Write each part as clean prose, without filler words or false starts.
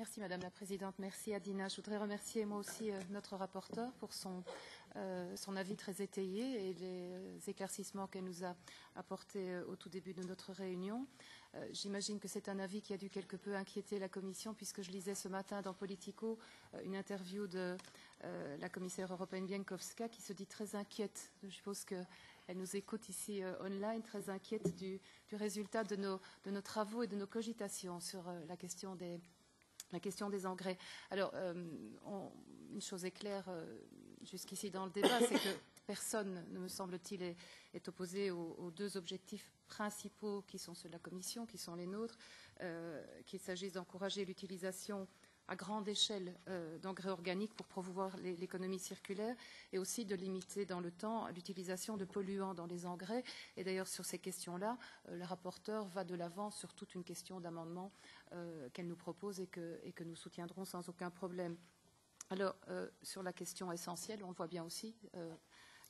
Merci Madame la Présidente, merci Adina. Je voudrais remercier moi aussi notre rapporteure pour son avis très étayé et les éclaircissements qu'elle nous a apportés au tout début de notre réunion. J'imagine que c'est un avis qui a dû quelque peu inquiéter la Commission puisque je lisais ce matin dans Politico une interview de la commissaire européenne Bieńkowska qui se dit très inquiète. Je suppose qu'elle nous écoute ici online, très inquiète du résultat de nos travaux et de nos cogitations sur la question des engrais. Alors, une chose est claire jusqu'ici dans le débat, c'est que personne, ne me semble-t-il, est opposé aux deux objectifs principaux qui sont ceux de la Commission, qui sont les nôtres, qu'il s'agisse d'encourager l'utilisation à grande échelle d'engrais organiques pour promouvoir l'économie circulaire et aussi de limiter dans le temps l'utilisation de polluants dans les engrais. Et d'ailleurs, sur ces questions-là, le rapporteur va de l'avant sur toute une question d'amendement qu'elle nous propose et que nous soutiendrons sans aucun problème. Alors, sur la question essentielle, on le voit bien aussi,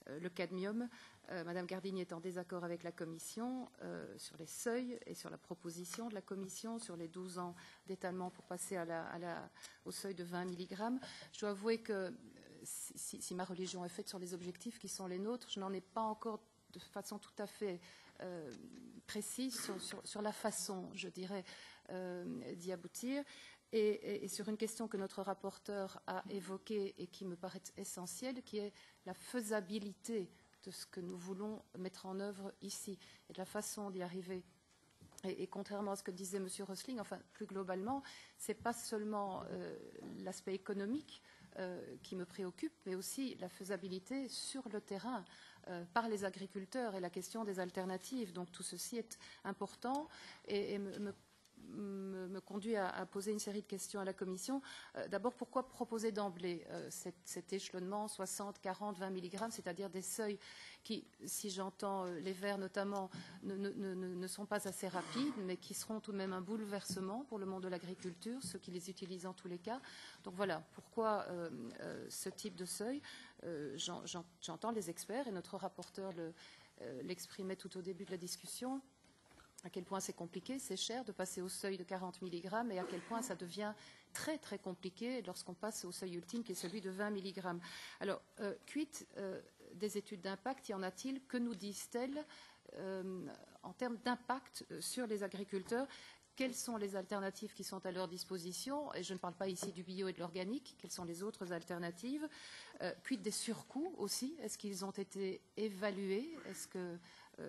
le cadmium. Madame Gardini est en désaccord avec la Commission sur les seuils et sur la proposition de la Commission sur les 12 ans d'étalement pour passer au seuil de 20 mg. Je dois avouer que si ma religion est faite sur les objectifs qui sont les nôtres, je n'en ai pas encore de façon tout à fait précise sur la façon, je dirais, d'y aboutir. Et sur une question que notre rapporteur a évoquée et qui me paraît essentielle, qui est la faisabilité de ce que nous voulons mettre en œuvre ici et de la façon d'y arriver. Et contrairement à ce que disait M. Rösling, enfin plus globalement, ce n'est pas seulement l'aspect économique qui me préoccupe, mais aussi la faisabilité sur le terrain par les agriculteurs et la question des alternatives. Donc tout ceci est important et me conduit à poser une série de questions à la Commission. D'abord, pourquoi proposer d'emblée cet échelonnement 60, 40, 20 mg, c'est-à-dire des seuils qui, si j'entends les Verts notamment, ne sont pas assez rapides, mais qui seront tout de même un bouleversement pour le monde de l'agriculture, ceux qui les utilisent en tous les cas. Donc voilà, pourquoi ce type de seuil? J'entends les experts et notre rapporteur l'exprimait tout au début de la discussion, à quel point c'est compliqué, c'est cher de passer au seuil de 40 mg et à quel point ça devient très très compliqué lorsqu'on passe au seuil ultime qui est celui de 20 mg. Alors, quid des études d'impact, y en a-t-il? Que nous disent-elles en termes d'impact sur les agriculteurs? Quelles sont les alternatives qui sont à leur disposition? Et je ne parle pas ici du bio et de l'organique. Quelles sont les autres alternatives? Quid des surcoûts aussi? Est-ce qu'ils ont été évalués? Est-ce que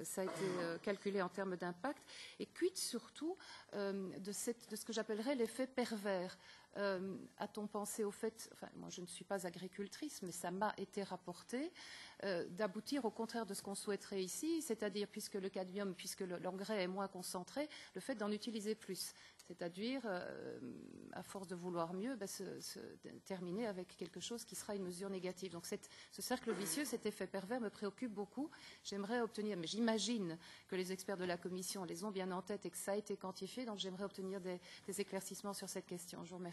ça a été calculé en termes d'impact? Et quid surtout de ce que j'appellerais l'effet pervers? A-t-on pensé au fait, enfin moi je ne suis pas agricultrice, mais ça m'a été rapporté, d'aboutir au contraire de ce qu'on souhaiterait ici, c'est-à-dire puisque le cadmium, puisque l'engrais est moins concentré, le fait d'en utiliser plus, c'est-à-dire à force de vouloir mieux, se terminer avec quelque chose qui sera une mesure négative. Donc ce cercle vicieux, cet effet pervers me préoccupe beaucoup. J'aimerais obtenir, mais j'imagine que les experts de la Commission les ont bien en tête et que ça a été quantifié, donc j'aimerais obtenir des éclaircissements sur cette question. Je vous remercie.